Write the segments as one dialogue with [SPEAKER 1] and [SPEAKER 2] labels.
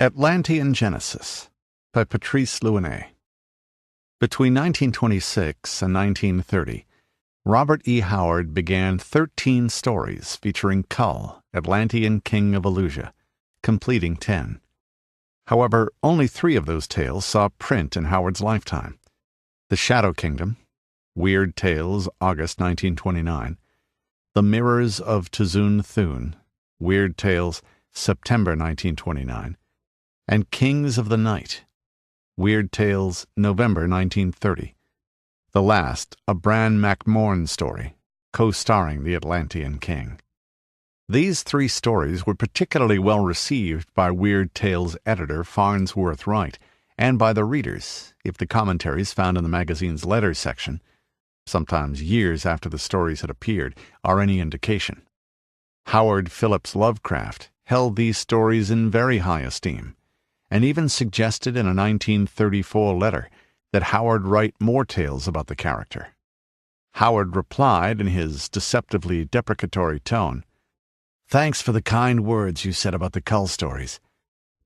[SPEAKER 1] Atlantean Genesis by Patrice Louinet. Between 1926 and 1930, Robert E. Howard began 13 stories featuring Kull, Atlantean king of Elusia, completing 10. However, only 3 of those tales saw print in Howard's lifetime: The Shadow Kingdom, Weird Tales, August 1929, The Mirrors of Tuzun Thun, Weird Tales, September 1929, and Kings of the Night, Weird Tales, November 1930. The last, a Bran MacMorn story, co-starring the Atlantean king. These 3 stories were particularly well received by Weird Tales editor Farnsworth Wright and by the readers, if the commentaries found in the magazine's letters section, sometimes years after the stories had appeared, are any indication. Howard Phillips Lovecraft held these stories in very high esteem, and even suggested in a 1934 letter that Howard write more tales about the character. Howard replied in his deceptively deprecatory tone, "Thanks for the kind words you said about the Kull stories,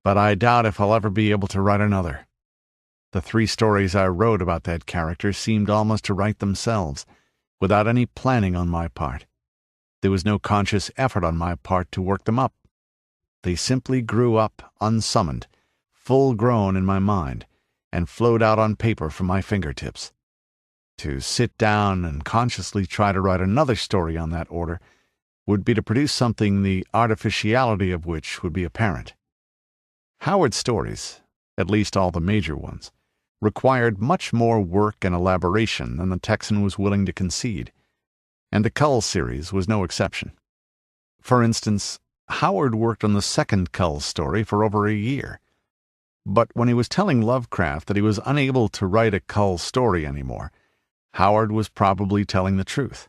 [SPEAKER 1] but I doubt if I'll ever be able to write another. The 3 stories I wrote about that character seemed almost to write themselves, without any planning on my part. There was no conscious effort on my part to work them up. They simply grew up, unsummoned, full-grown in my mind, and flowed out on paper from my fingertips. To sit down and consciously try to write another story on that order would be to produce something the artificiality of which would be apparent." Howard's stories, at least all the major ones, required much more work and elaboration than the Texan was willing to concede, and the Kull series was no exception. For instance, Howard worked on the second Kull story for over a year, but when he was telling Lovecraft that he was unable to write a Kull story anymore, Howard was probably telling the truth.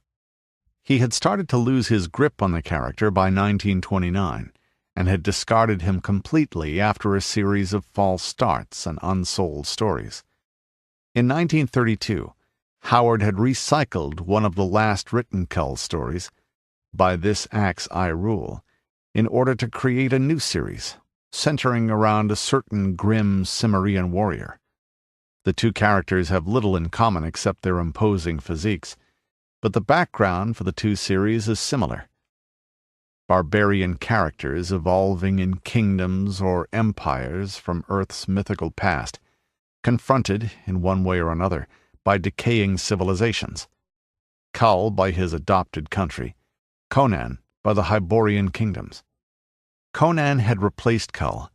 [SPEAKER 1] He had started to lose his grip on the character by 1929, and had discarded him completely after a series of false starts and unsold stories. In 1932, Howard had recycled one of the last written Kull stories, By This Axe I Rule, in order to create a new series, centering around a certain grim Cimmerian warrior. The 2 characters have little in common except their imposing physiques, but the background for the 2 series is similar. Barbarian characters evolving in kingdoms or empires from Earth's mythical past, confronted, in one way or another, by decaying civilizations. Kull by his adopted country, Conan by the Hyborian kingdoms. Conan had replaced Kull,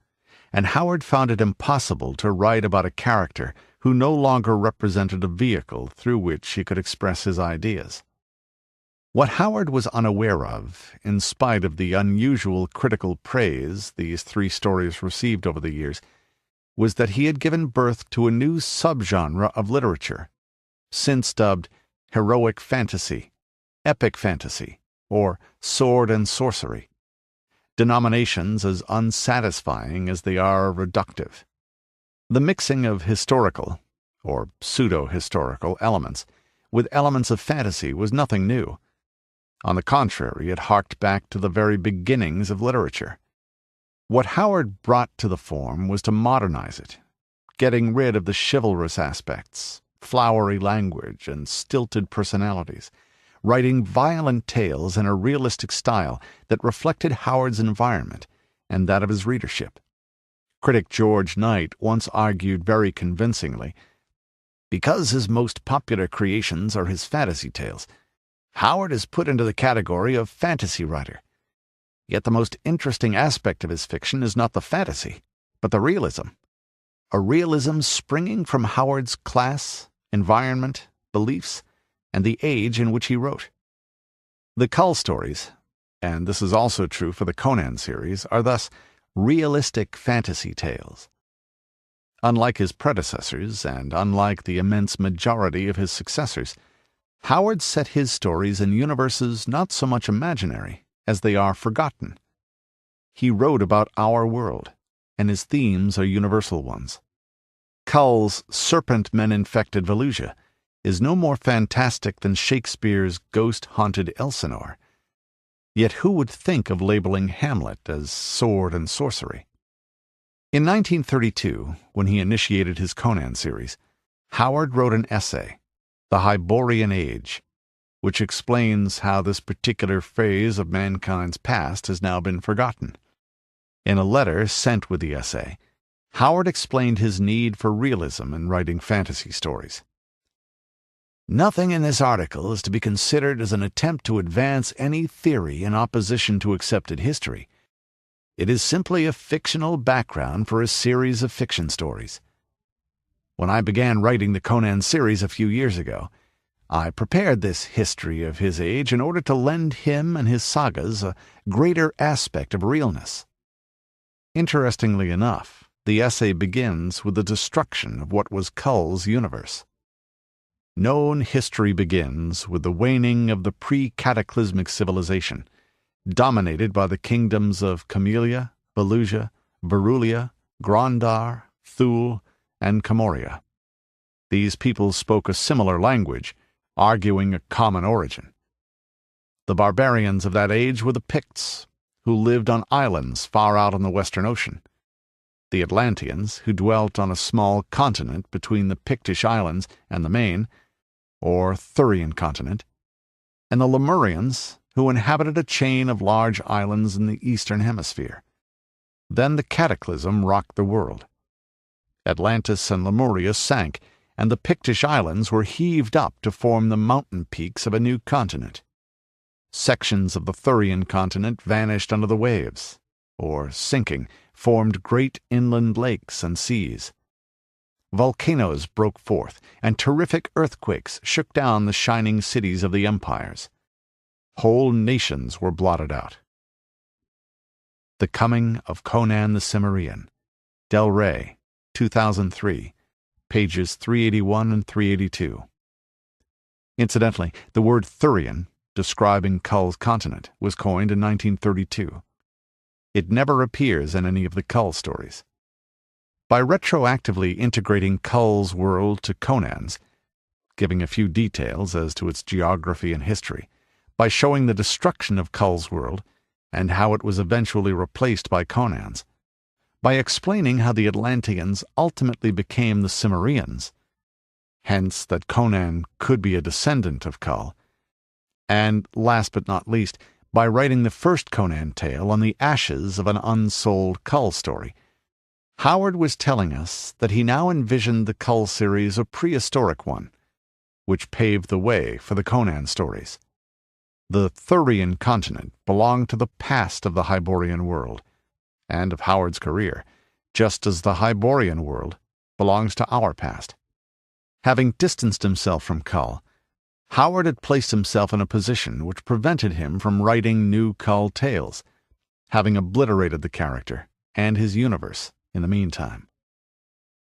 [SPEAKER 1] and Howard found it impossible to write about a character who no longer represented a vehicle through which he could express his ideas. What Howard was unaware of, in spite of the unusual critical praise these 3 stories received over the years, was that he had given birth to a new subgenre of literature, since dubbed heroic fantasy, epic fantasy, or sword and sorcery, denominations as unsatisfying as they are reductive. The mixing of historical, or pseudo-historical, elements with elements of fantasy was nothing new. On the contrary, it harked back to the very beginnings of literature. What Howard brought to the form was to modernize it, getting rid of the chivalrous aspects, flowery language, and stilted personalities, writing violent tales in a realistic style that reflected Howard's environment and that of his readership. Critic George Knight once argued very convincingly, "Because his most popular creations are his fantasy tales, Howard is put into the category of fantasy writer. Yet the most interesting aspect of his fiction is not the fantasy, but the realism. A realism springing from Howard's class, environment, beliefs, and the age in which he wrote." The Kull stories, and this is also true for the Conan series, are thus realistic fantasy tales. Unlike his predecessors, and unlike the immense majority of his successors, Howard set his stories in universes not so much imaginary as they are forgotten. He wrote about our world, and his themes are universal ones. Kull's serpent-men-infected Velusia is no more fantastic than Shakespeare's ghost-haunted Elsinore. Yet who would think of labeling Hamlet as sword and sorcery? In 1932, when he initiated his Conan series, Howard wrote an essay, The Hyborian Age, which explains how this particular phase of mankind's past has now been forgotten. In a letter sent with the essay, Howard explained his need for realism in writing fantasy stories. Nothing in this article is to be considered as an attempt to advance any theory in opposition to accepted history. It is simply a fictional background for a series of fiction stories. When I began writing the Conan series a few years ago, I prepared this history of his age in order to lend him and his sagas a greater aspect of realness. Interestingly enough, the essay begins with the destruction of what was Kull's universe. Known history begins with the waning of the pre-cataclysmic civilization, dominated by the kingdoms of Camellia, Belusia, Verulia, Grandar, Thule, and Camoria. These peoples spoke a similar language, arguing a common origin. The barbarians of that age were the Picts, who lived on islands far out on the Western Ocean, the Atlanteans, who dwelt on a small continent between the Pictish Islands and the main, or Thurian continent, and the Lemurians, who inhabited a chain of large islands in the Eastern Hemisphere. Then the cataclysm rocked the world. Atlantis and Lemuria sank, and the Pictish Islands were heaved up to form the mountain peaks of a new continent. Sections of the Thurian continent vanished under the waves, or, sinking, formed great inland lakes and seas. Volcanoes broke forth, and terrific earthquakes shook down the shining cities of the empires. Whole nations were blotted out. The Coming of Conan the Cimmerian, Del Rey, 2003, pages 381 and 382. Incidentally, the word Thurian, describing Kull's continent, was coined in 1932. It never appears in any of the Kull stories. By retroactively integrating Kull's world to Conan's, giving a few details as to its geography and history, by showing the destruction of Kull's world and how it was eventually replaced by Conan's, by explaining how the Atlanteans ultimately became the Cimmerians, hence that Conan could be a descendant of Kull, and, last but not least, by writing the first Conan tale on the ashes of an unsold Kull story, Howard was telling us that he now envisioned the Kull series a prehistoric one, which paved the way for the Conan stories. The Thurian continent belonged to the past of the Hyborian world, and of Howard's career, just as the Hyborian world belongs to our past. Having distanced himself from Kull, Howard had placed himself in a position which prevented him from writing new Kull tales, having obliterated the character and his universe in the meantime.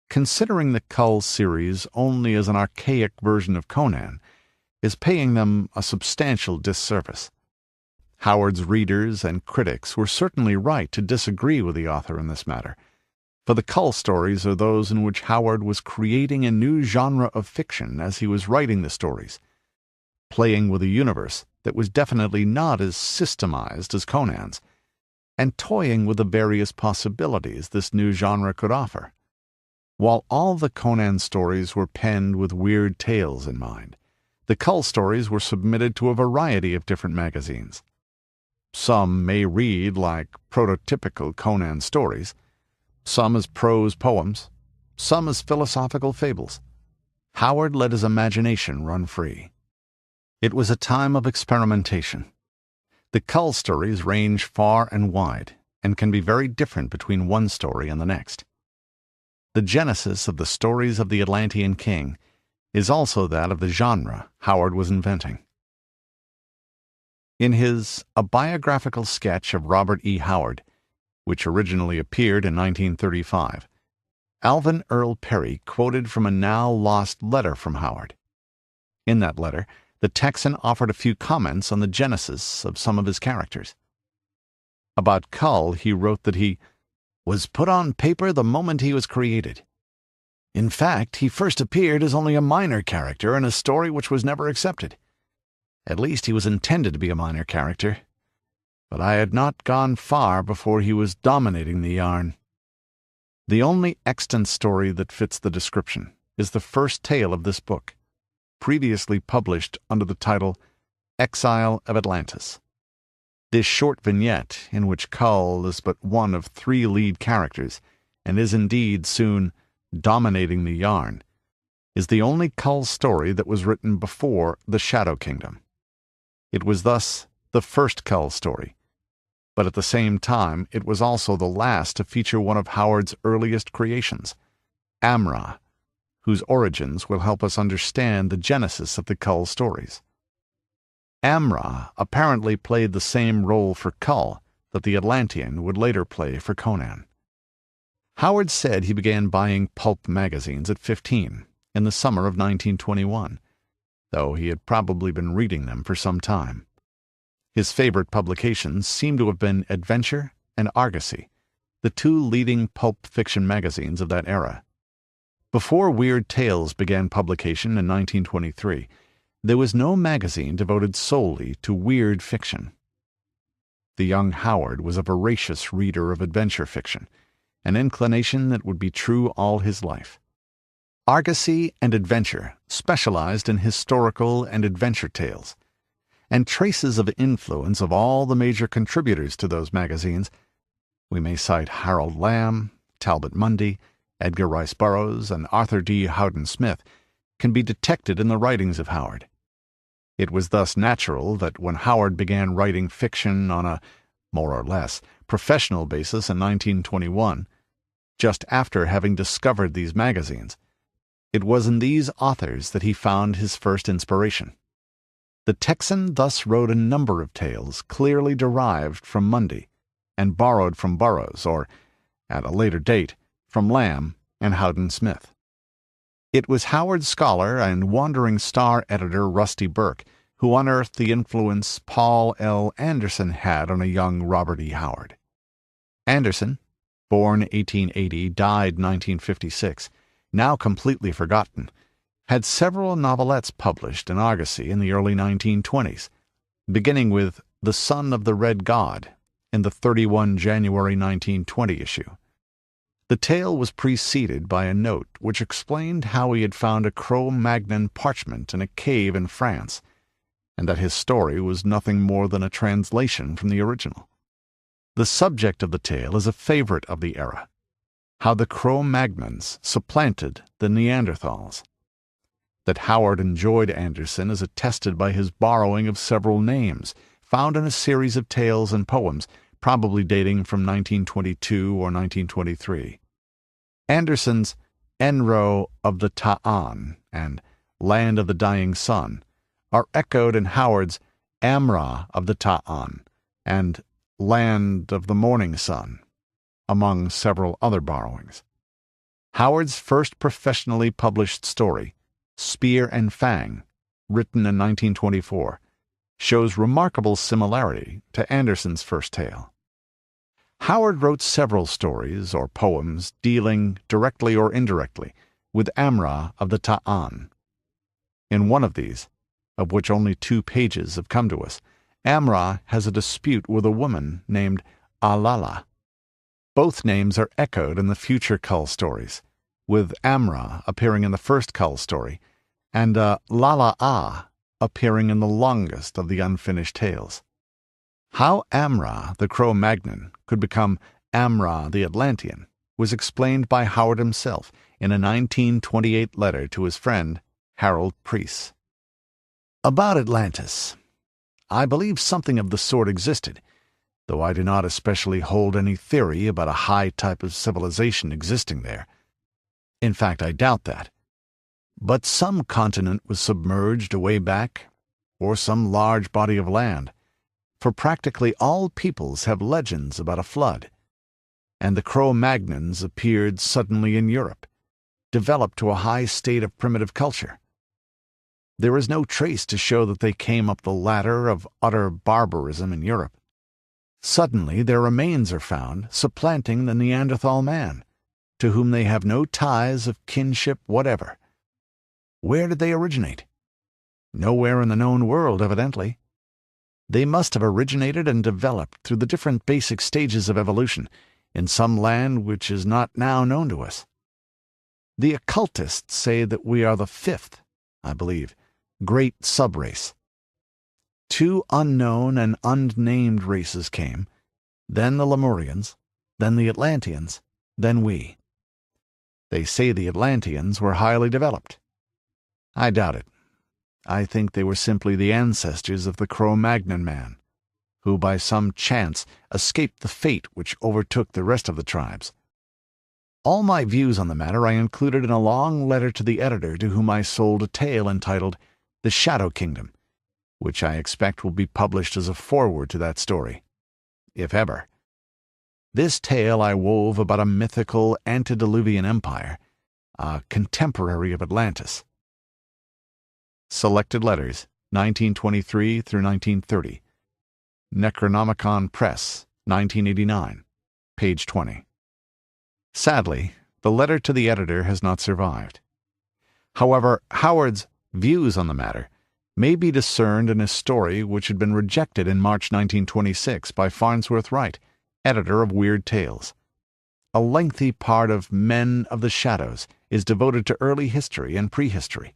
[SPEAKER 1] Considering the Kull series only as an archaic version of Conan is paying them a substantial disservice. Howard's readers and critics were certainly right to disagree with the author in this matter, for the Kull stories are those in which Howard was creating a new genre of fiction as he was writing the stories, playing with a universe that was definitely not as systemized as Conan's, and toying with the various possibilities this new genre could offer. While all the Conan stories were penned with weird tales in mind, the Kull stories were submitted to a variety of different magazines. Some may read like prototypical Conan stories, some as prose poems, some as philosophical fables. Howard let his imagination run free. It was a time of experimentation. The Kull stories range far and wide, and can be very different between one story and the next. The genesis of the stories of the Atlantean king is also that of the genre Howard was inventing. In his A Biographical Sketch of Robert E. Howard, which originally appeared in 1935, Alvin Earle Perry quoted from a now lost letter from Howard. In that letter, the Texan offered a few comments on the genesis of some of his characters. About Kull, he wrote that he was put on paper the moment he was created. In fact, he first appeared as only a minor character in a story which was never accepted. At least he was intended to be a minor character, but I had not gone far before he was dominating the yarn. The only extant story that fits the description is the first tale of this book, previously published under the title Exile of Atlantis. This short vignette, in which Kull is but one of 3 lead characters, and is indeed soon dominating the yarn, is the only Kull story that was written before the Shadow Kingdom. It was thus the first Kull story, but at the same time it was also the last to feature one of Howard's earliest creations, Amra, whose origins will help us understand the genesis of the Kull stories. Amra apparently played the same role for Kull that the Atlanthean would later play for Conan. Howard said he began buying pulp magazines at 15, in the summer of 1921, though he had probably been reading them for some time. His favorite publications seem to have been Adventure and Argosy, the 2 leading pulp fiction magazines of that era. Before Weird Tales began publication in 1923, there was no magazine devoted solely to weird fiction. The young Howard was a voracious reader of adventure fiction, an inclination that would be true all his life. Argosy and Adventure specialized in historical and adventure tales, and traces of influence of all the major contributors to those magazines, we may cite Harold Lamb, Talbot Mundy, Edgar Rice Burroughs, and Arthur D. Howden Smith, can be detected in the writings of Howard. It was thus natural that when Howard began writing fiction on a, more or less, professional basis in 1921, just after having discovered these magazines, it was in these authors that he found his first inspiration. The Texan thus wrote a number of tales clearly derived from Mundy and borrowed from Burroughs, or, at a later date, from Lamb and Howden Smith. It was Howard's scholar and Wandering Star editor Rusty Burke who unearthed the influence Paul L. Anderson had on a young Robert E. Howard. Anderson, born 1880, died 1956, now completely forgotten, had several novelettes published in Argosy in the early 1920s, beginning with The Son of the Red God in the 31 January 1920 issue. The tale was preceded by a note which explained how he had found a Cro-Magnon parchment in a cave in France, and that his story was nothing more than a translation from the original. The subject of the tale is a favorite of the era, how the Cro-Magnons supplanted the Neanderthals. That Howard enjoyed Anderson is attested by his borrowing of several names, found in a series of tales and poems, probably dating from 1922 or 1923. Anderson's Enro of the Ta'an and Land of the Dying Sun are echoed in Howard's Amra of the Ta'an and Land of the Morning Sun, among several other borrowings. Howard's first professionally published story, Spear and Fang, written in 1924, shows remarkable similarity to Anderson's first tale. Howard wrote several stories or poems dealing, directly or indirectly, with Amra of the Ta'an. In one of these, of which only 2 pages have come to us, Amra has a dispute with a woman named Alala. Both names are echoed in the future Kull stories, with Amra appearing in the first Kull story, and Lala-Ah appearing in the longest of the unfinished tales. How Amra, the Cro-Magnon, could become Amra the Atlantean was explained by Howard himself in a 1928 letter to his friend Harold Preece. About Atlantis. I believe something of the sort existed, though I do not especially hold any theory about a high type of civilization existing there. In fact, I doubt that. But some continent was submerged away back, or some large body of land, for practically all peoples have legends about a flood, and the Cro-Magnons appeared suddenly in Europe, developed to a high state of primitive culture. There is no trace to show that they came up the ladder of utter barbarism in Europe. Suddenly their remains are found supplanting the Neanderthal man, to whom they have no ties of kinship whatever. Where did they originate? Nowhere in the known world, evidently. They must have originated and developed through the different basic stages of evolution, in some land which is not now known to us. The occultists say that we are the fifth, I believe, great subrace. 2 unknown and unnamed races came, then the Lemurians, then the Atlanteans, then we. They say the Atlanteans were highly developed. I doubt it. I think they were simply the ancestors of the Cro-Magnon man, who by some chance escaped the fate which overtook the rest of the tribes. All my views on the matter I included in a long letter to the editor to whom I sold a tale entitled The Shadow Kingdom, which I expect will be published as a foreword to that story, if ever. This tale I wove about a mythical antediluvian empire, a contemporary of Atlantis. Selected Letters, 1923 through 1930. Necronomicon Press, 1989, page 20. Sadly, the letter to the editor has not survived. However, Howard's views on the matter may be discerned in a story which had been rejected in March 1926 by Farnsworth Wright, editor of Weird Tales. A lengthy part of Men of the Shadows is devoted to early history and prehistory,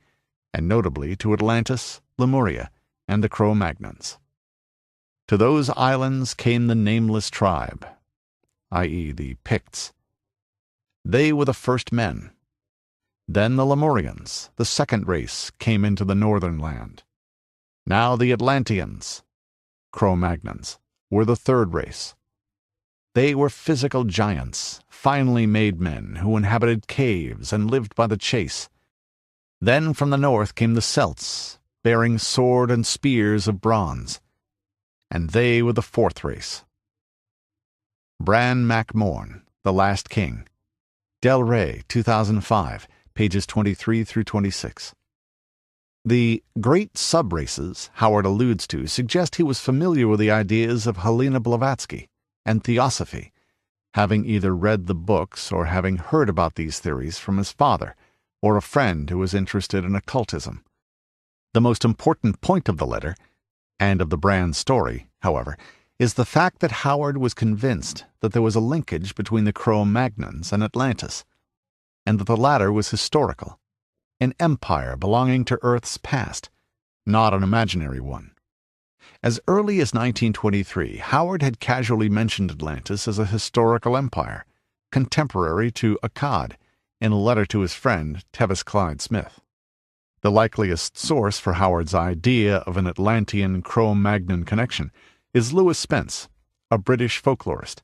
[SPEAKER 1] and notably to Atlantis, Lemuria, and the Cro-Magnons. To those islands came the nameless tribe, i.e. the Picts. They were the first men. Then the Lemurians, the second race, came into the northern land. Now the Atlanteans, Cro-Magnons, were the third race. They were physical giants, finely made men who inhabited caves and lived by the chase. Then from the north came the Celts, bearing sword and spears of bronze. And they were the fourth race. Bran Mac Morn, The Last King. Del Rey, 2005, pages 23 through 26. The great subraces Howard alludes to suggest he was familiar with the ideas of Helena Blavatsky and Theosophy, having either read the books or having heard about these theories from his father or a friend who was interested in occultism. The most important point of the letter, and of the Bran story, however, is the fact that Howard was convinced that there was a linkage between the Cro-Magnons and Atlantis, and that the latter was historical, an empire belonging to Earth's past, not an imaginary one. As early as 1923, Howard had casually mentioned Atlantis as a historical empire, contemporary to Akkad, in a letter to his friend Tevis Clyde Smith. The likeliest source for Howard's idea of an Atlantean Cro-Magnon connection is Lewis Spence, a British folklorist.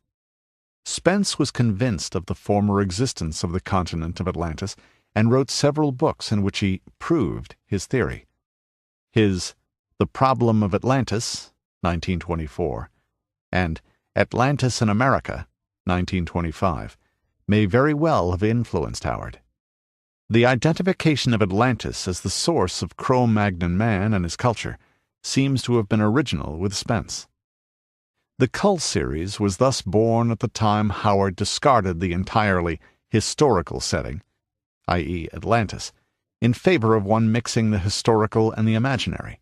[SPEAKER 1] Spence was convinced of the former existence of the continent of Atlantis and wrote several books in which he proved his theory. His The Problem of Atlantis, 1924, and Atlantis in America, 1925, may very well have influenced Howard. The identification of Atlantis as the source of Cro-Magnon man and his culture seems to have been original with Spence. The Kull series was thus born at the time Howard discarded the entirely historical setting, i.e. Atlantis, in favor of one mixing the historical and the imaginary.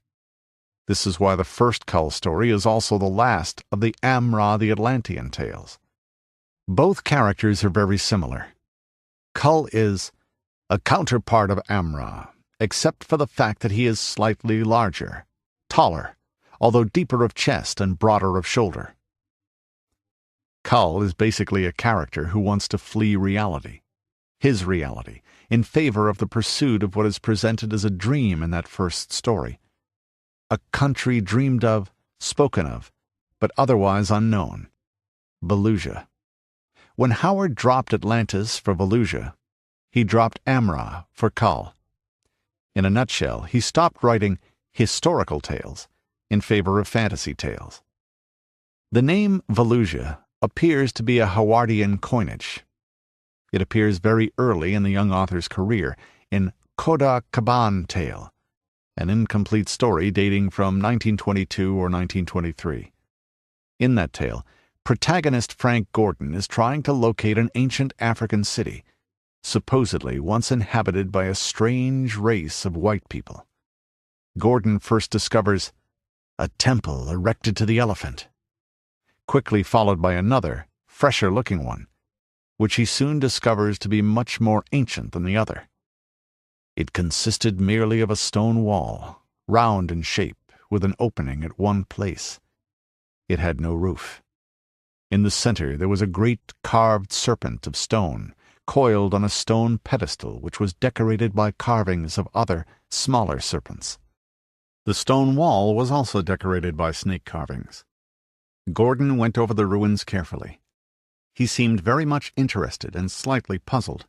[SPEAKER 1] This is why the first Kull story is also the last of the Amra the Atlantean tales. Both characters are very similar. Kull is a counterpart of Amra, except for the fact that he is slightly larger, taller, although deeper of chest and broader of shoulder. Kull is basically a character who wants to flee reality, his reality, in favor of the pursuit of what is presented as a dream in that first story. A country dreamed of, spoken of, but otherwise unknown. Valusia. When Howard dropped Atlantis for Valusia, he dropped Amra for Kull. In a nutshell, he stopped writing historical tales in favor of fantasy tales. The name Valusia appears to be a Howardian coinage. It appears very early in the young author's career in Koda Kaban Tale, an incomplete story dating from 1922 or 1923. In that tale, protagonist Frank Gordon is trying to locate an ancient African city, supposedly once inhabited by a strange race of white people. Gordon first discovers a temple erected to the elephant, quickly followed by another, fresher-looking one, which he soon discovers to be much more ancient than the other. It consisted merely of a stone wall, round in shape, with an opening at one place. It had no roof. In the center there was a great carved serpent of stone, coiled on a stone pedestal which was decorated by carvings of other, smaller serpents. The stone wall was also decorated by snake carvings. Gordon went over the ruins carefully. He seemed very much interested and slightly puzzled.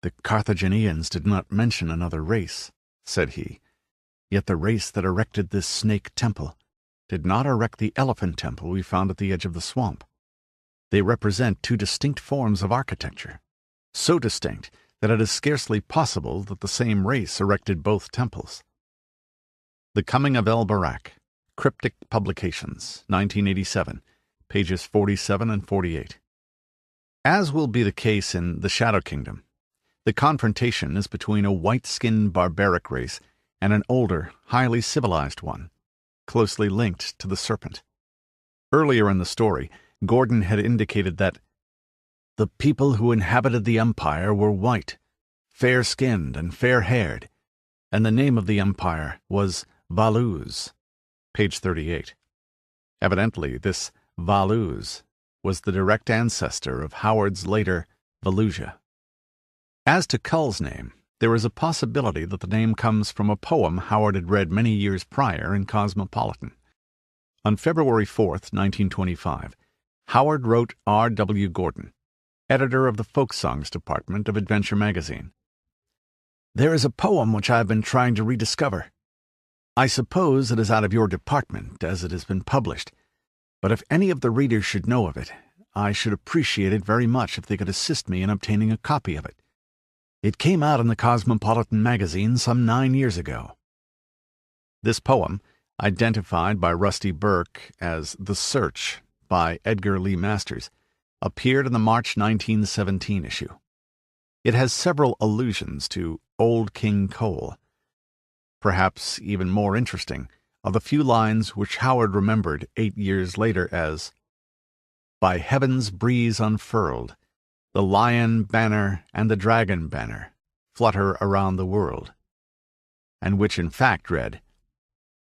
[SPEAKER 1] "The Carthaginians did not mention another race," said he. "Yet the race that erected this snake temple did not erect the elephant temple we found at the edge of the swamp. They represent two distinct forms of architecture, so distinct that it is scarcely possible that the same race erected both temples." The Coming of El Barak, Cryptic Publications, 1987, pages 47 and 48. As will be the case in The Shadow Kingdom, the confrontation is between a white-skinned barbaric race and an older, highly civilized one, closely linked to the serpent. Earlier in the story, Gordon had indicated that the people who inhabited the empire were white, fair-skinned and fair-haired, and the name of the empire was Valuz, page 38. Evidently, this Valuz was the direct ancestor of Howard's later Valusia. As to Kull's name, there is a possibility that the name comes from a poem Howard had read many years prior in Cosmopolitan. On February 4th, 1925, Howard wrote R. W. Gordon, editor of the Folk Songs Department of Adventure magazine. "There is a poem which I have been trying to rediscover. I suppose it is out of your department, as it has been published, but if any of the readers should know of it, I should appreciate it very much if they could assist me in obtaining a copy of it. It came out in the Cosmopolitan magazine some 9 years ago." This poem, identified by Rusty Burke as The Search by Edgar Lee Masters, appeared in the March 1917 issue. It has several allusions to Old King Cole. Perhaps even more interesting are the few lines which Howard remembered 8 years later as, "By heaven's breeze unfurled, the lion banner and the dragon banner flutter around the world," and which in fact read,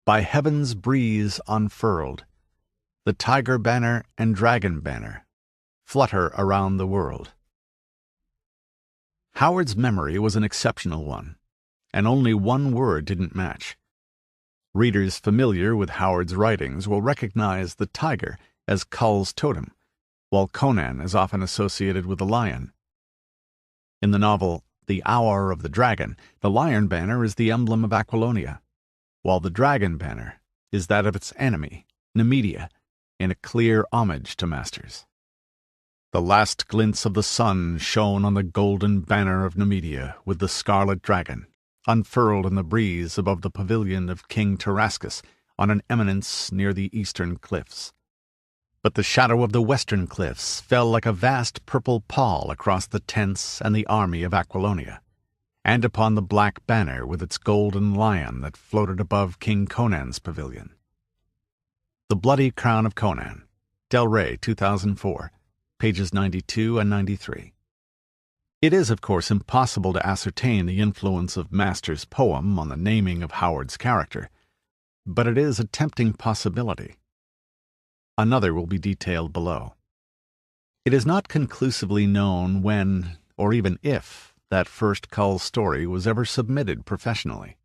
[SPEAKER 1] "By heaven's breeze unfurled, the tiger banner and dragon banner flutter around the world." Howard's memory was an exceptional one, and only one word didn't match. Readers familiar with Howard's writings will recognize the tiger as Kull's totem, while Conan is often associated with the lion. In the novel The Hour of the Dragon, the lion banner is the emblem of Aquilonia, while the dragon banner is that of its enemy, Nemedia, in a clear homage to Masters. The last glints of the sun shone on the golden banner of Nemedia with the scarlet dragon, unfurled in the breeze above the pavilion of King Tarascus on an eminence near the eastern cliffs. But the shadow of the western cliffs fell like a vast purple pall across the tents and the army of Aquilonia, and upon the black banner with its golden lion that floated above King Conan's pavilion. The Bloody Crown of Conan, Del Rey, 2004, pages 92 and 93. It is, of course, impossible to ascertain the influence of Masters' poem on the naming of Howard's character, but it is a tempting possibility. Another will be detailed below. It is not conclusively known when, or even if, that first Kull story was ever submitted professionally.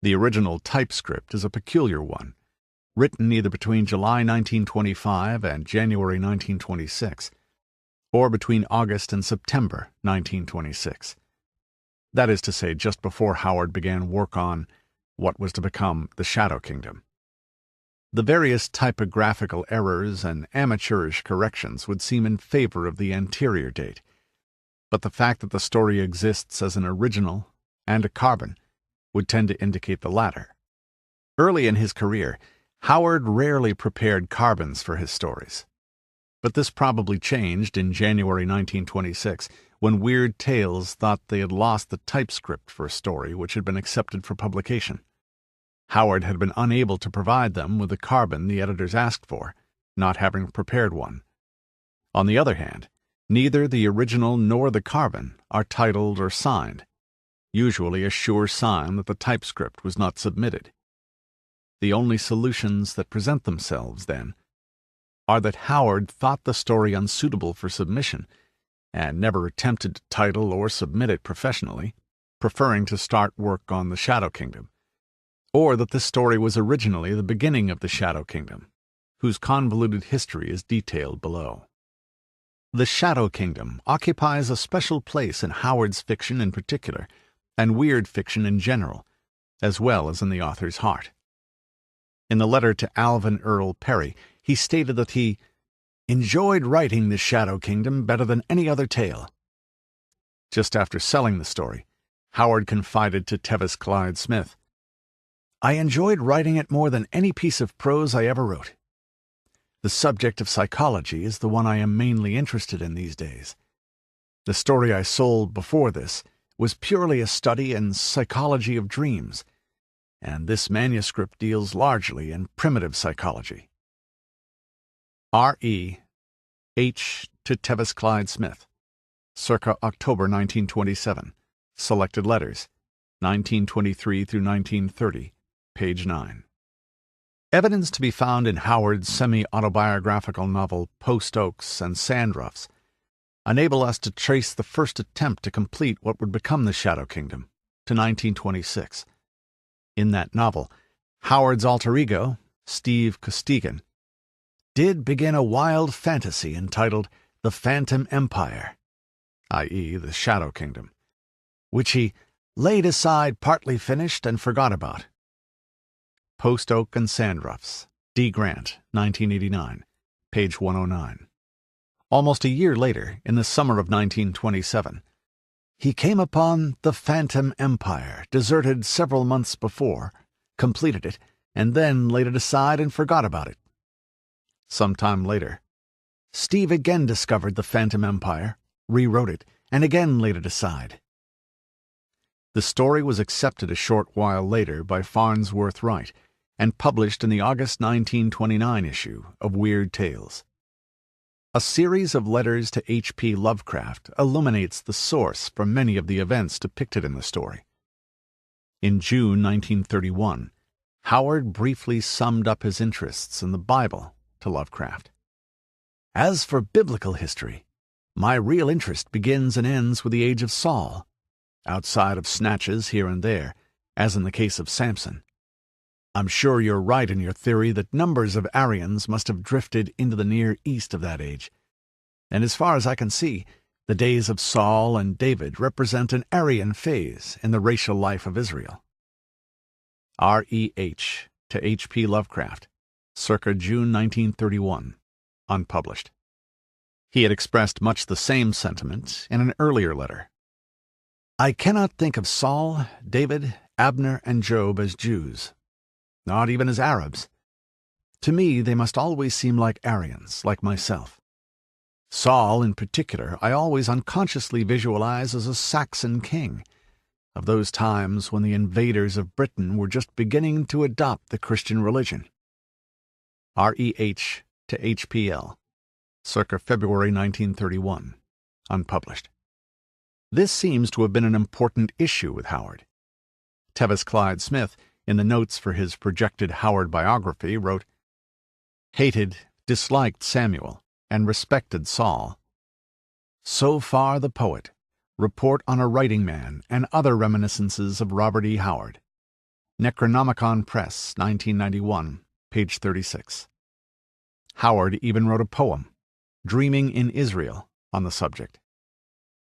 [SPEAKER 1] The original typescript is a peculiar one, written either between July 1925 and January 1926, or between August and September 1926. That is to say, just before Howard began work on what was to become the Shadow Kingdom. The various typographical errors and amateurish corrections would seem in favor of the anterior date, but the fact that the story exists as an original and a carbon would tend to indicate the latter. Early in his career, Howard rarely prepared carbons for his stories, but this probably changed in January 1926 when Weird Tales thought they had lost the typescript for a story which had been accepted for publication. Howard had been unable to provide them with the carbon the editors asked for, not having prepared one. On the other hand, neither the original nor the carbon are titled or signed, usually a sure sign that the typescript was not submitted. The only solutions that present themselves, then, are that Howard thought the story unsuitable for submission and never attempted to title or submit it professionally, preferring to start work on the Shadow Kingdom, or that this story was originally the beginning of the Shadow Kingdom, whose convoluted history is detailed below. The Shadow Kingdom occupies a special place in Howard's fiction in particular, and weird fiction in general, as well as in the author's heart. In the letter to Alvin Earl Perry, he stated that he enjoyed writing the Shadow Kingdom better than any other tale. Just after selling the story, Howard confided to Tevis Clyde Smith, "I enjoyed writing it more than any piece of prose I ever wrote. The subject of psychology is the one I am mainly interested in these days. The story I sold before this was purely a study in psychology of dreams, and this manuscript deals largely in primitive psychology." R.E. H. to Tevis Clyde Smith, circa October 1927. Selected Letters, 1923 through 1930, page 9. Evidence to be found in Howard's semi-autobiographical novel Post Oaks and Sandruffs enable us to trace the first attempt to complete what would become the Shadow Kingdom to 1926. In that novel, Howard's alter ego, Steve Costigan, did begin a wild fantasy entitled The Phantom Empire, i.e. the Shadow Kingdom, which he laid aside partly finished and forgot about. Post Oak and Sandruffs, D. Grant, 1989, page 109. Almost a year later, in the summer of 1927, he came upon The Phantom Empire, deserted several months before, completed it, and then laid it aside and forgot about it. Some time later, Steve again discovered The Phantom Empire, rewrote it, and again laid it aside. The story was accepted a short while later by Farnsworth Wright and published in the August 1929 issue of Weird Tales. A series of letters to H.P. Lovecraft illuminates the source for many of the events depicted in the story. In June 1931, Howard briefly summed up his interests in the Bible to Lovecraft. "As for biblical history, my real interest begins and ends with the age of Saul, outside of snatches here and there, as in the case of Samson. I'm sure you're right in your theory that numbers of Aryans must have drifted into the Near East of that age, and as far as I can see, the days of Saul and David represent an Aryan phase in the racial life of Israel." R.E.H. to H.P. Lovecraft, circa June 1931, unpublished. He had expressed much the same sentiment in an earlier letter. "I cannot think of Saul, David, Abner, and Job as Jews, not even as Arabs. To me, they must always seem like Aryans, like myself. Saul, in particular, I always unconsciously visualize as a Saxon king, of those times when the invaders of Britain were just beginning to adopt the Christian religion." R.E.H. to H.P.L., circa February 1931, unpublished. This seems to have been an important issue with Howard. Tevis Clyde Smith, in the notes for his projected Howard biography, wrote, "Hated, disliked Samuel, and respected Saul. So far the poet. Report on a Writing Man and Other Reminiscences of Robert E. Howard. Necronomicon Press, 1991, page 36. Howard even wrote a poem, Dreaming in Israel, on the subject.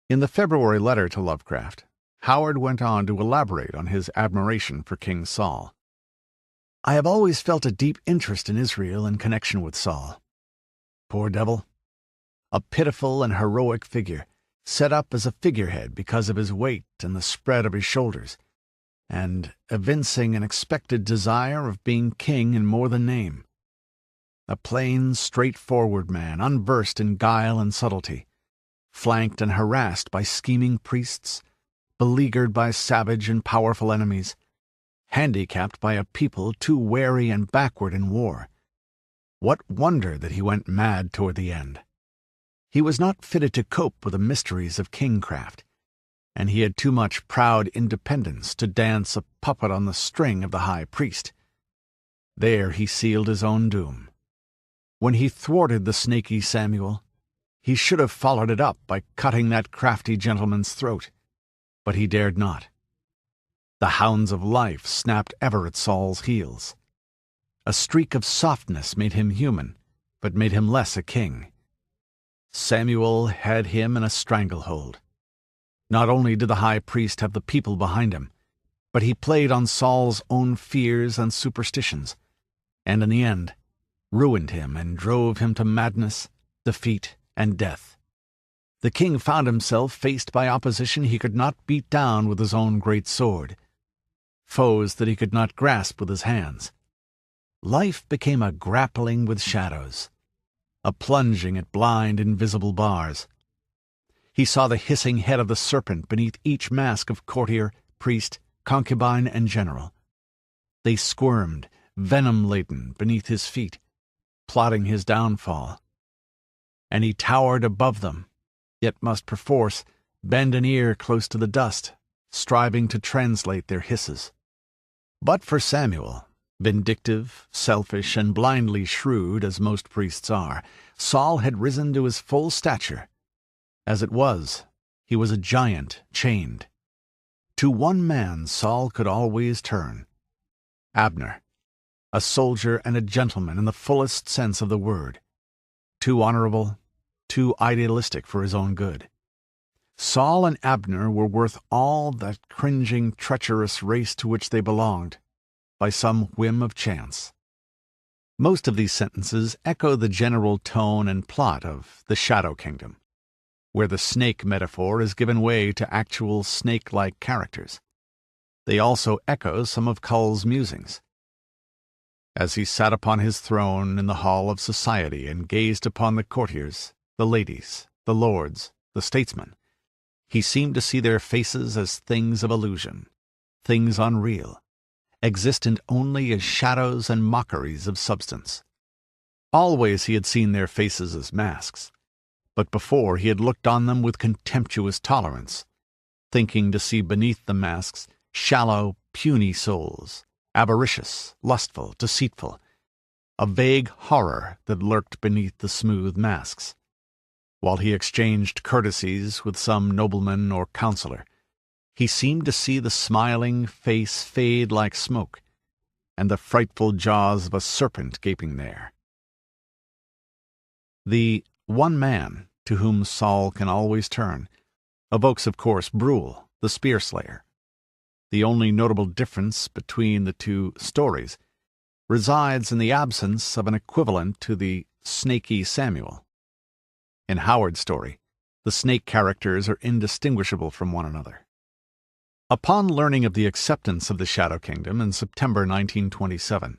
[SPEAKER 1] In the February letter to Lovecraft, Howard went on to elaborate on his admiration for King Saul. "I have always felt a deep interest in Israel in connection with Saul. Poor devil. A pitiful and heroic figure, set up as a figurehead because of his weight and the spread of his shoulders, and evincing an expected desire of being king in more than name. A plain, straightforward man, unversed in guile and subtlety, flanked and harassed by scheming priests, beleaguered by savage and powerful enemies, handicapped by a people too wary and backward in war. What wonder that he went mad toward the end? He was not fitted to cope with the mysteries of kingcraft, and he had too much proud independence to dance a puppet on the string of the high priest. There he sealed his own doom. When he thwarted the snaky Samuel, he should have followed it up by cutting that crafty gentleman's throat, but he dared not. The hounds of life snapped ever at Saul's heels. A streak of softness made him human, but made him less a king. Samuel had him in a stranglehold. Not only did the high priest have the people behind him, but he played on Saul's own fears and superstitions, and in the end ruined him and drove him to madness, defeat, and death. The king found himself faced by opposition he could not beat down with his own great sword, foes that he could not grasp with his hands. Life became a grappling with shadows, a plunging at blind, invisible bars. He saw the hissing head of the serpent beneath each mask of courtier, priest, concubine, and general. They squirmed, venom-laden, beneath his feet, plotting his downfall. And he towered above them, yet must perforce bend an ear close to the dust, striving to translate their hisses. But for Samuel, vindictive, selfish, and blindly shrewd as most priests are, Saul had risen to his full stature. As it was, he was a giant chained. To one man Saul could always turn: Abner, a soldier and a gentleman in the fullest sense of the word, too honorable, too idealistic for his own good. Saul and Abner were worth all that cringing, treacherous race to which they belonged, by some whim of chance. Most of these sentences echo the general tone and plot of The Shadow Kingdom, where the snake metaphor is given way to actual snake-like characters. They also echo some of Kull's musings. As he sat upon his throne in the hall of society and gazed upon the courtiers, the ladies, the lords, the statesmen, he seemed to see their faces as things of illusion, things unreal, existent only as shadows and mockeries of substance. Always he had seen their faces as masks, but before he had looked on them with contemptuous tolerance, thinking to see beneath the masks shallow, puny souls, avaricious, lustful, deceitful, a vague horror that lurked beneath the smooth masks. While he exchanged courtesies with some nobleman or counselor, he seemed to see the smiling face fade like smoke, and the frightful jaws of a serpent gaping there. The one man to whom Saul can always turn evokes, of course, Brule, the spear-slayer. The only notable difference between the two stories resides in the absence of an equivalent to the snaky Samuel. In Howard's story, the snake characters are indistinguishable from one another. Upon learning of the acceptance of the Shadow Kingdom in September 1927,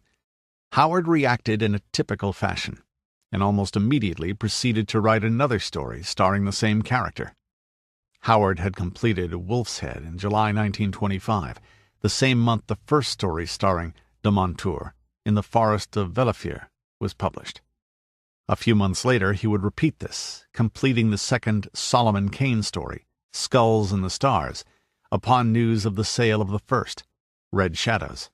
[SPEAKER 1] Howard reacted in a typical fashion, and almost immediately proceeded to write another story starring the same character. Howard had completed Wolf's Head in July 1925, the same month the first story starring de Montour in the Forest of Villefeuille was published. A few months later he would repeat this, completing the second Solomon Kane story, Skulls in the Stars, upon news of the sale of the first, Red Shadows.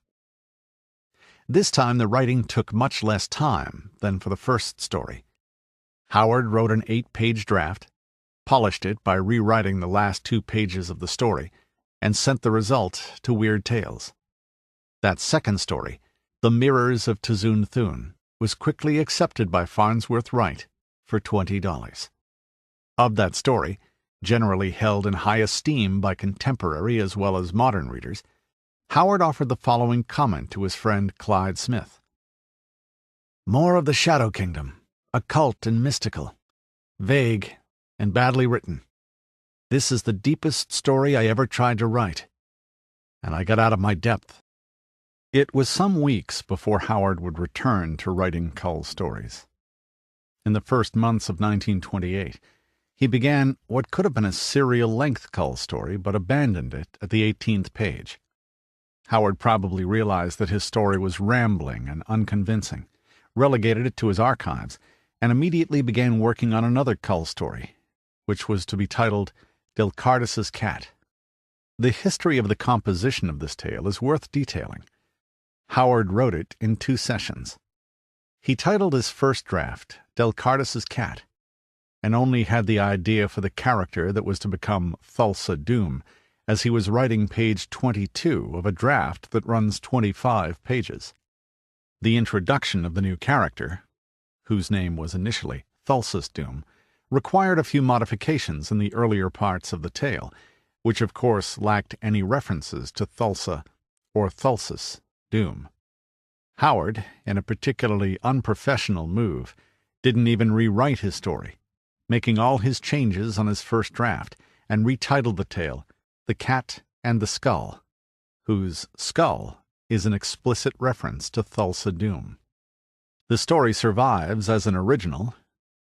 [SPEAKER 1] This time the writing took much less time than for the first story. Howard wrote an 8-page draft, polished it by rewriting the last 2 pages of the story, and sent the result to Weird Tales. That second story, The Mirrors of Tuzun Thun, was quickly accepted by Farnsworth Wright for $20. Of that story, generally held in high esteem by contemporary as well as modern readers, Howard offered the following comment to his friend Clyde Smith. "More of the Shadow Kingdom, occult and mystical, vague and badly written. This is the deepest story I ever tried to write, and I got out of my depth." It was some weeks before Howard would return to writing Kull stories. In the first months of 1928, he began what could have been a serial-length Kull story, but abandoned it at the 18th page. Howard probably realized that his story was rambling and unconvincing, relegated it to his archives, and immediately began working on another Kull story, which was to be titled Delcardus's Cat. The history of the composition of this tale is worth detailing. Howard wrote it in 2 sessions. He titled his first draft Delcardus's Cat, and only had the idea for the character that was to become Thulsa Doom as he was writing page 22 of a draft that runs 25 pages. The introduction of the new character, whose name was initially Thulsa Doom, required a few modifications in the earlier parts of the tale, which of course lacked any references to Thulsa or Thulsis Doom. Howard, in a particularly unprofessional move, didn't even rewrite his story, making all his changes on his first draft, and retitled the tale The Cat and the Skull, whose skull is an explicit reference to Thulsa Doom. The story survives as an original,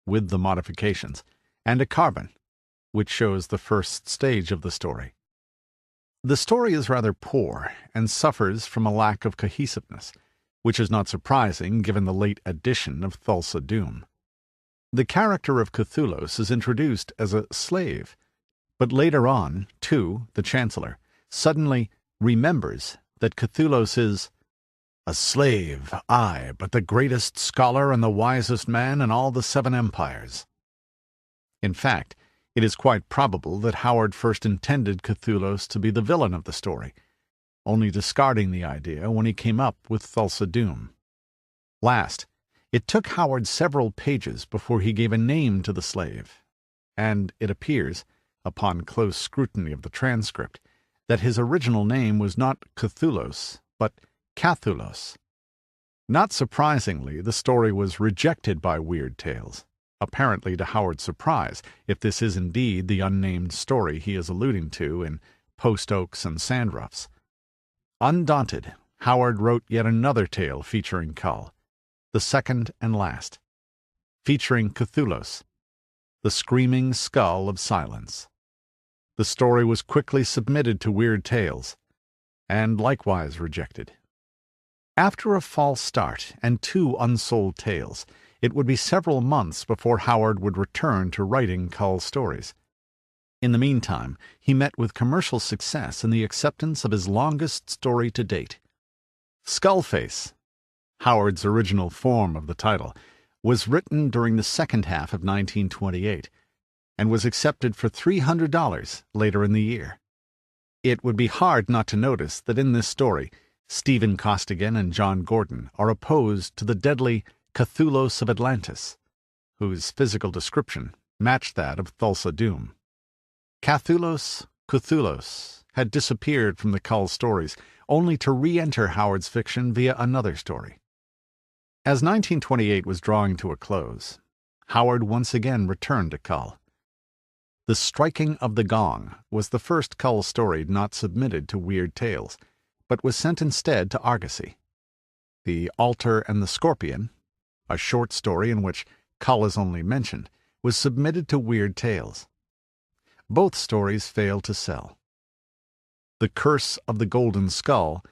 [SPEAKER 1] with the modifications, and a carbon, which shows the first stage of the story. The story is rather poor and suffers from a lack of cohesiveness, which is not surprising given the late addition of Thulsa Doom. The character of Cthulhu is introduced as a slave, but later on, too, the Chancellor suddenly remembers that Cthulhu is a slave, aye, but the greatest scholar and the wisest man in all the 7 empires. In fact, it is quite probable that Howard first intended Cthulhu to be the villain of the story, only discarding the idea when he came up with Thulsa Doom. Last, it took Howard several pages before he gave a name to the slave, and it appears, upon close scrutiny of the transcript, that his original name was not Cthulhu, but Cathulos. Not surprisingly, the story was rejected by Weird Tales, apparently to Howard's surprise, if this is indeed the unnamed story he is alluding to in Post Oaks and Sandruffs. Undaunted, Howard wrote yet another tale featuring Kull, the second and last, featuring Cthulhu, the screaming skull of silence. The story was quickly submitted to Weird Tales, and likewise rejected. After a false start and 2 unsold tales, it would be several months before Howard would return to writing Kull stories. In the meantime, he met with commercial success in the acceptance of his longest story to date. Skullface, Howard's original form of the title, was written during the second half of 1928 and was accepted for $300 later in the year. It would be hard not to notice that in this story, Stephen Costigan and John Gordon are opposed to the deadly Cthulhu of Atlantis, whose physical description matched that of Thulsa Doom. Cthulhu had disappeared from the Kull stories, only to re-enter Howard's fiction via another story. As 1928 was drawing to a close, Howard once again returned to Kull. The Striking of the Gong was the first Kull story not submitted to Weird Tales, but was sent instead to Argosy. The Altar and the Scorpion, a short story in which Kull is only mentioned, was submitted to Weird Tales. Both stories failed to sell. The Curse of the Golden Skull,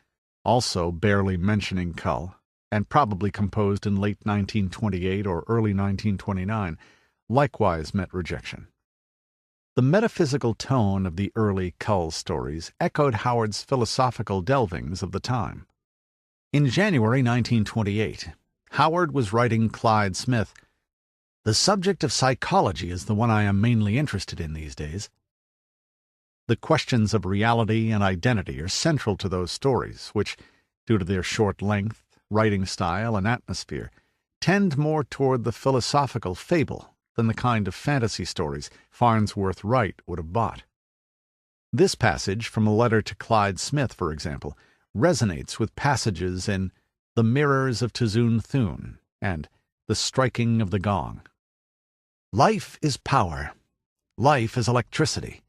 [SPEAKER 1] also barely mentioning Kull, and probably composed in late 1928 or early 1929, likewise met rejection. The metaphysical tone of the early Kull stories echoed Howard's philosophical delvings of the time. In January 1928, Howard was writing Clyde Smith, "The subject of psychology is the one I am mainly interested in these days." The questions of reality and identity are central to those stories, which, due to their short length, writing style, and atmosphere, tend more toward the philosophical fable than the kind of fantasy stories Farnsworth Wright would have bought. This passage from a letter to Clyde Smith, for example, resonates with passages in The Mirrors of Tizun Thun and The Striking of the Gong. Life is power. Life is electricity.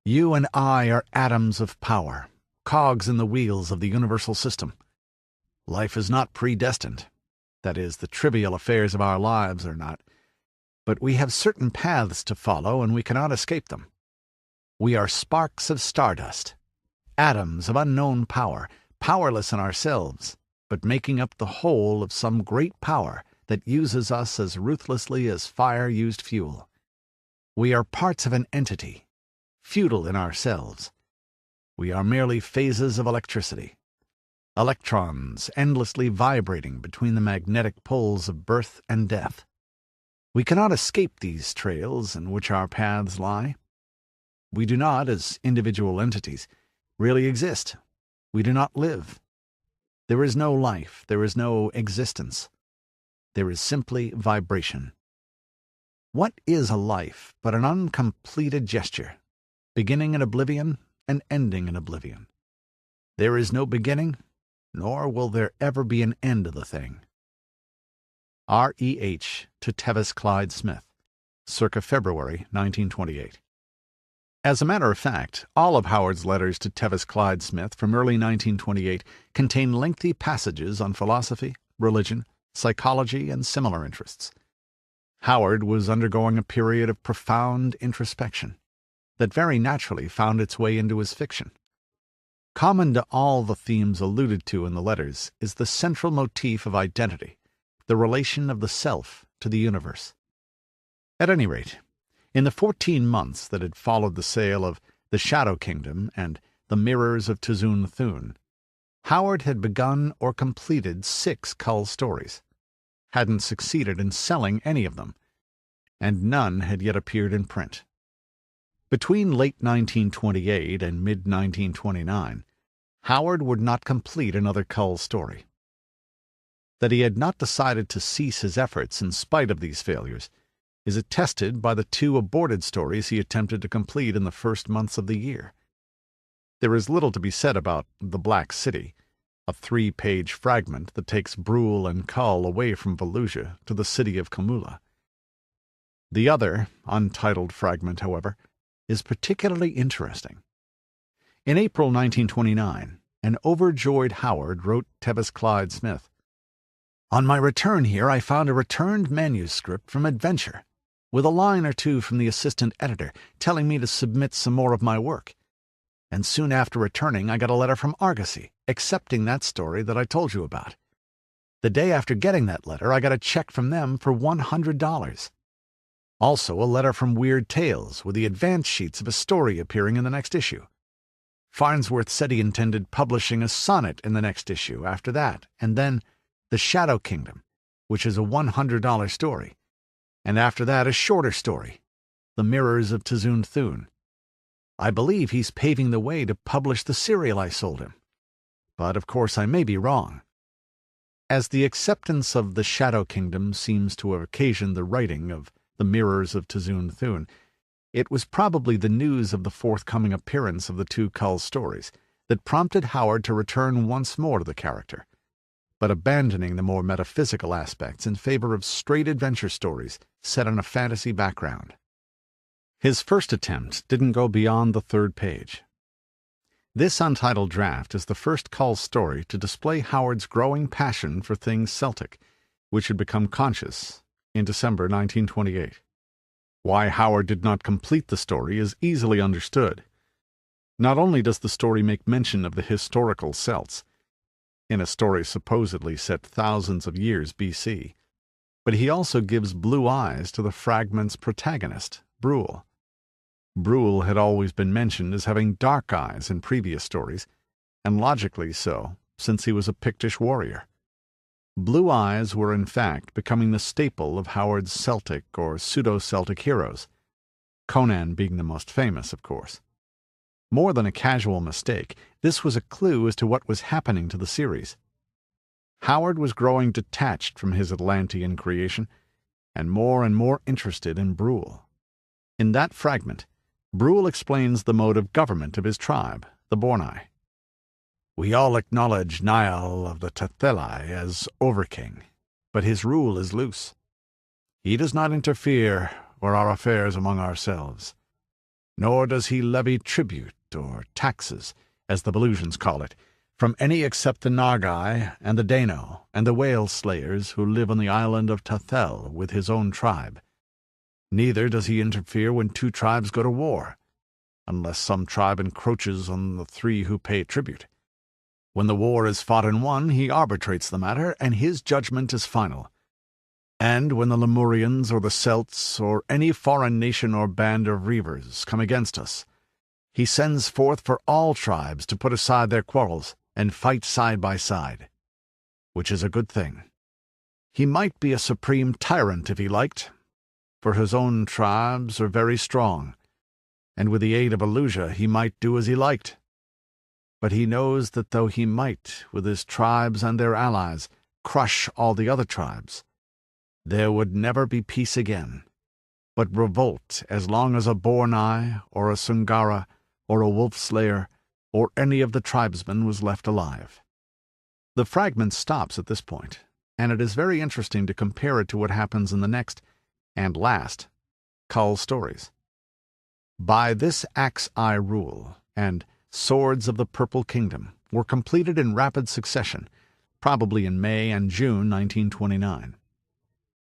[SPEAKER 1] You and I are atoms of power, cogs in the wheels of the universal system. Life is not predestined. That is, the trivial affairs of our lives are not. But we have certain paths to follow, and we cannot escape them. We are sparks of stardust, atoms of unknown power, powerless in ourselves, but making up the whole of some great power that uses us as ruthlessly as fire used fuel. We are parts of an entity, futile in ourselves. We are merely phases of electricity, electrons endlessly vibrating between the magnetic poles of birth and death. We cannot escape these trails in which our paths lie. We do not, as individual entities, really exist. We do not live. There is no life, there is no existence. There is simply vibration. What is a life but an uncompleted gesture, beginning in oblivion and ending in oblivion? There is no beginning, nor will there ever be an end of the thing. R.E.H. to Tevis Clyde Smith, circa February 1928. As a matter of fact, all of Howard's letters to Tevis Clyde Smith from early 1928 contain lengthy passages on philosophy, religion, psychology, and similar interests. Howard was undergoing a period of profound introspection that very naturally found its way into his fiction. Common to all the themes alluded to in the letters is the central motif of identity, the relation of the self to the universe. At any rate, in the 14 months that had followed the sale of The Shadow Kingdom and The Mirrors of Tuzun Thun, Howard had begun or completed 6 Kull stories, hadn't succeeded in selling any of them, and none had yet appeared in print. Between late 1928 and mid-1929, Howard would not complete another Kull story. That he had not decided to cease his efforts in spite of these failures is attested by the 2 aborted stories he attempted to complete in the first months of the year. There is little to be said about The Black City, a 3-page fragment that takes Brule and Kull away from Volusia to the city of Kamula. The other, untitled fragment, however, is particularly interesting. In April 1929, an overjoyed Howard wrote Tevis Clyde Smith, "On my return here I found a returned manuscript from Adventure, with a line or 2 from the assistant editor telling me to submit some more of my work. And soon after returning I got a letter from Argosy, accepting that story that I told you about. The day after getting that letter I got a check from them for $100. Also a letter from Weird Tales with the advance sheets of a story appearing in the next issue. Farnsworth said he intended publishing a sonnet in the next issue after that, and then The Shadow Kingdom, which is a $100 story, and after that a shorter story, The Mirrors of Tuzun Thun. I believe he's paving the way to publish the serial I sold him. But of course I may be wrong." As the acceptance of The Shadow Kingdom seems to have occasioned the writing of The Mirrors of Tuzun Thun, it was probably the news of the forthcoming appearance of the 2 Kull stories that prompted Howard to return once more to the character, but abandoning the more metaphysical aspects in favor of straight adventure stories set on a fantasy background. His first attempt didn't go beyond the 3rd page. This untitled draft is the first Kull story to display Howard's growing passion for things Celtic, which had become conscious in December 1928. Why Howard did not complete the story is easily understood. Not only does the story make mention of the historical Celts, in a story supposedly set thousands of years B.C., but he also gives blue eyes to the fragment's protagonist, Brule. Brule had always been mentioned as having dark eyes in previous stories, and logically so, since he was a Pictish warrior. Blue eyes were in fact becoming the staple of Howard's Celtic or pseudo-Celtic heroes, Conan being the most famous, of course. More than a casual mistake, this was a clue as to what was happening to the series. Howard was growing detached from his Atlantean creation, and more interested in Brule. In that fragment, Brule explains the mode of government of his tribe, the Bornai. "We all acknowledge Niall of the Tathelai as Overking, but his rule is loose. He does not interfere or our affairs among ourselves, nor does he levy tribute or taxes, as the Belusians call it, from any except the Nargai and the Dano and the whale slayers who live on the island of Tathel with his own tribe. Neither does he interfere when 2 tribes go to war, unless some tribe encroaches on the 3 who pay tribute. When the war is fought and won, he arbitrates the matter, and his judgment is final. And when the Lemurians or the Celts or any foreign nation or band of reavers come against us, he sends forth for all tribes to put aside their quarrels and fight side by side, which is a good thing. He might be a supreme tyrant if he liked, for his own tribes are very strong, and with the aid of Elusia he might do as he liked. But he knows that though he might, with his tribes and their allies, crush all the other tribes, there would never be peace again, but revolt as long as a Bornai or a Sungara or a Wolf-Slayer or any of the tribesmen was left alive. The fragment stops at this point, and it is very interesting to compare it to what happens in the next, and last, Kull stories. By this axe I rule, and Swords of the Purple Kingdom were completed in rapid succession, probably in May and June 1929.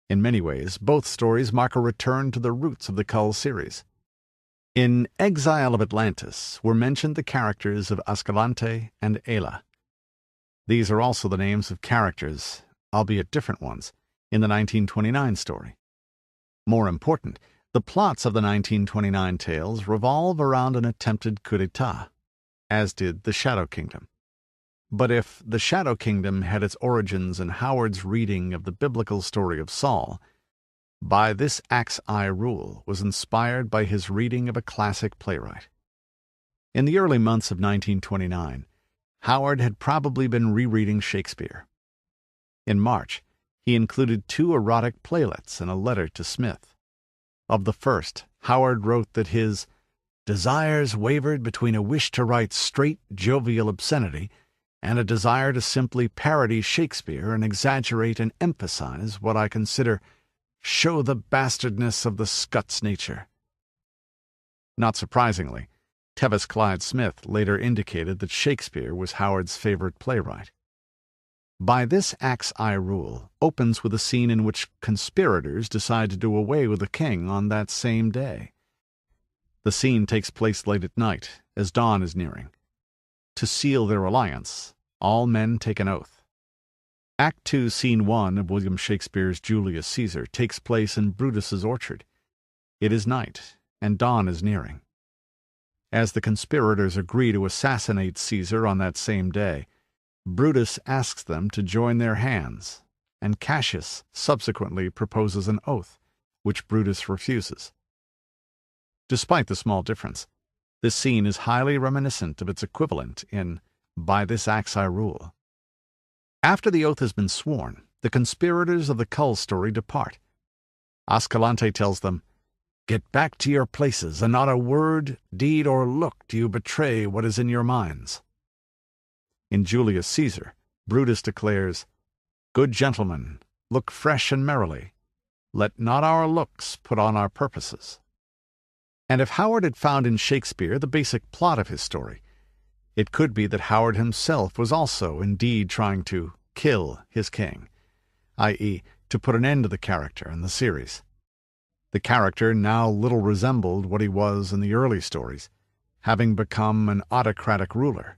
[SPEAKER 1] In many ways, both stories mark a return to the roots of the Kull series. In Exile of Atlantis were mentioned the characters of Ascalante and Ayla. These are also the names of characters, albeit different ones, in the 1929 story. More important, the plots of the 1929 tales revolve around an attempted coup d'etat, as did the Shadow Kingdom. But if the Shadow Kingdom had its origins in Howard's reading of the biblical story of Saul, By This Axe I Rule was inspired by his reading of a classic playwright. In the early months of 1929, Howard had probably been rereading Shakespeare. In March, he included 2 erotic playlets in a letter to Smith. Of the first, Howard wrote that his desires wavered between a wish to write straight, jovial obscenity and a desire to simply parody Shakespeare and exaggerate and emphasize what I consider show the bastardness of the Scots nature. Not surprisingly, Tevis Clyde Smith later indicated that Shakespeare was Howard's favorite playwright. By This Axe I Rule opens with a scene in which conspirators decide to do away with the king on that same day. The scene takes place late at night, as dawn is nearing. To seal their alliance, all men take an oath. Act 2, Scene 1 of William Shakespeare's Julius Caesar takes place in Brutus's orchard. It is night, and dawn is nearing. As the conspirators agree to assassinate Caesar on that same day, Brutus asks them to join their hands, and Cassius subsequently proposes an oath, which Brutus refuses. Despite the small difference, this scene is highly reminiscent of its equivalent in By This Axe I Rule. After the oath has been sworn, the conspirators of the Kull story depart. Ascalante tells them, "Get back to your places, and not a word, deed, or look do you betray what is in your minds." In Julius Caesar, Brutus declares, "Good gentlemen, look fresh and merrily. Let not our looks put on our purposes." And if Howard had found in Shakespeare the basic plot of his story, it could be that Howard himself was also indeed trying to kill his king, i.e., to put an end to the character in the series. The character now little resembled what he was in the early stories, having become an autocratic ruler.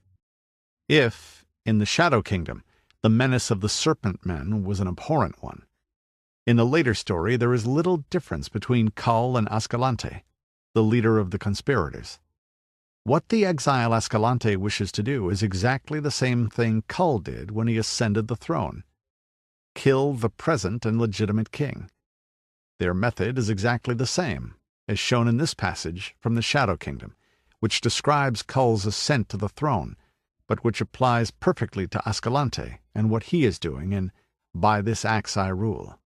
[SPEAKER 1] If, in the Shadow Kingdom, the menace of the Serpent Men was an abhorrent one, in the later story there is little difference between Kull and Ascalante, the leader of the conspirators. What the exile Ascalante wishes to do is exactly the same thing Kull did when he ascended the throne: kill the present and legitimate king. Their method is exactly the same, as shown in this passage from the Shadow Kingdom, which describes Kull's ascent to the throne, but which applies perfectly to Ascalante and what he is doing in By This Axe I Rule.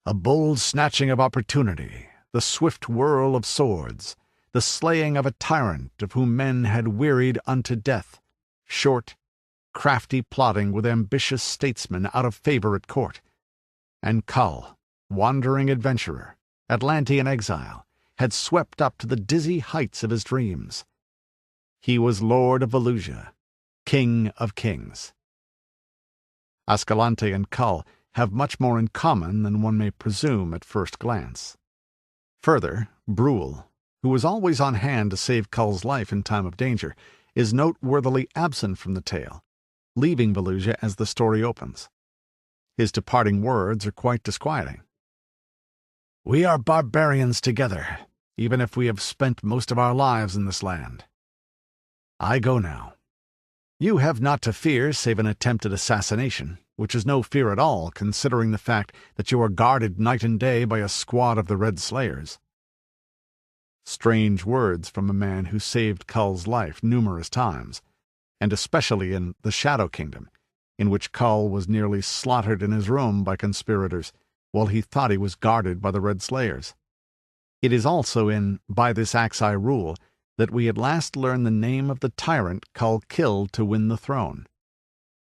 [SPEAKER 1] A bold snatching of opportunity, the swift whirl of swords, the slaying of a tyrant of whom men had wearied unto death, short, crafty plotting with ambitious statesmen out of favor at court. And Kull, wandering adventurer, Atlantean exile, had swept up to the dizzy heights of his dreams. He was Lord of Elusia, King of Kings. Ascalante and Kull have much more in common than one may presume at first glance. Further, Brule, who was always on hand to save Kull's life in time of danger, is noteworthily absent from the tale, leaving Velusia as the story opens. His departing words are quite disquieting. "We are barbarians together, even if we have spent most of our lives in this land. I go now. You have not to fear save an attempted assassination, which is no fear at all, considering the fact that you are guarded night and day by a squad of the Red Slayers." Strange words from a man who saved Kull's life numerous times, and especially in the Shadow Kingdom, in which Kull was nearly slaughtered in his room by conspirators, while he thought he was guarded by the Red Slayers. It is also in By This Axe I Rule that we at last learn the name of the tyrant Kull killed to win the throne.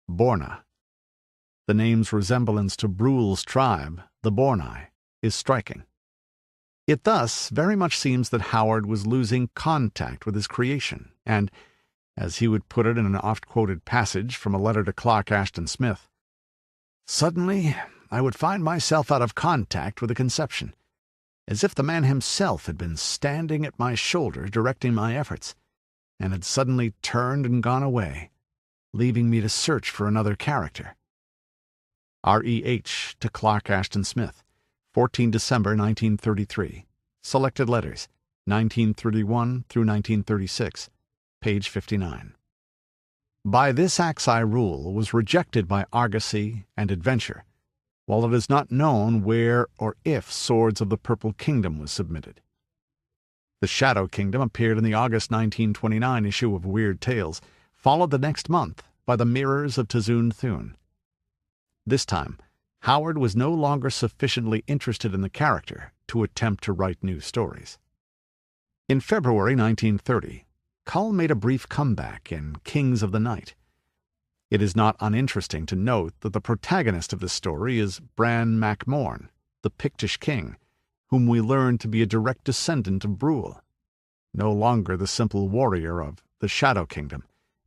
[SPEAKER 1] Borna. The name's resemblance to Brul's tribe, the Bornai, is striking. It thus very much seems that Howard was losing contact with his creation, and, as he would put it in an oft-quoted passage from a letter to Clark Ashton Smith, "Suddenly I would find myself out of contact with the conception, as if the man himself had been standing at my shoulder directing my efforts, and had suddenly turned and gone away, leaving me to search for another character." R.E.H. to Clark Ashton Smith, 14 December 1933. Selected Letters, 1931 through 1936, page 59. By This Axe I Rule was rejected by Argosy and Adventure, while it is not known where or if Swords of the Purple Kingdom was submitted. The Shadow Kingdom appeared in the August 1929 issue of Weird Tales, followed the next month by The Mirrors of Tazun Thun. This time, Howard was no longer sufficiently interested in the character to attempt to write new stories. In February 1930, Kull made a brief comeback in Kings of the Night. It is not uninteresting to note that the protagonist of this story is Bran Mac Morn, the Pictish king, whom we learn to be a direct descendant of Brul, no longer the simple warrior of the Shadow Kingdom,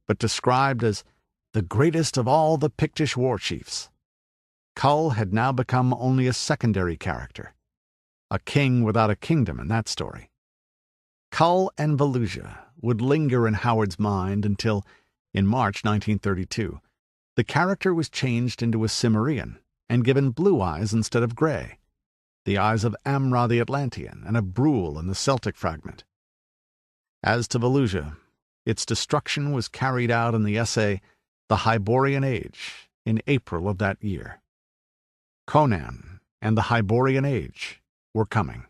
[SPEAKER 1] but described as the greatest of all the Pictish war chiefs. Kull had now become only a secondary character, a king without a kingdom in that story. Kull and Volusia would linger in Howard's mind until, in March 1932, the character was changed into a Cimmerian and given blue eyes instead of gray, the eyes of Amra the Atlantean and of Brul in the Celtic fragment. As to Volusia, its destruction was carried out in the essay The Hyborian Age in April of that year. Conan and the Hyborian Age were coming.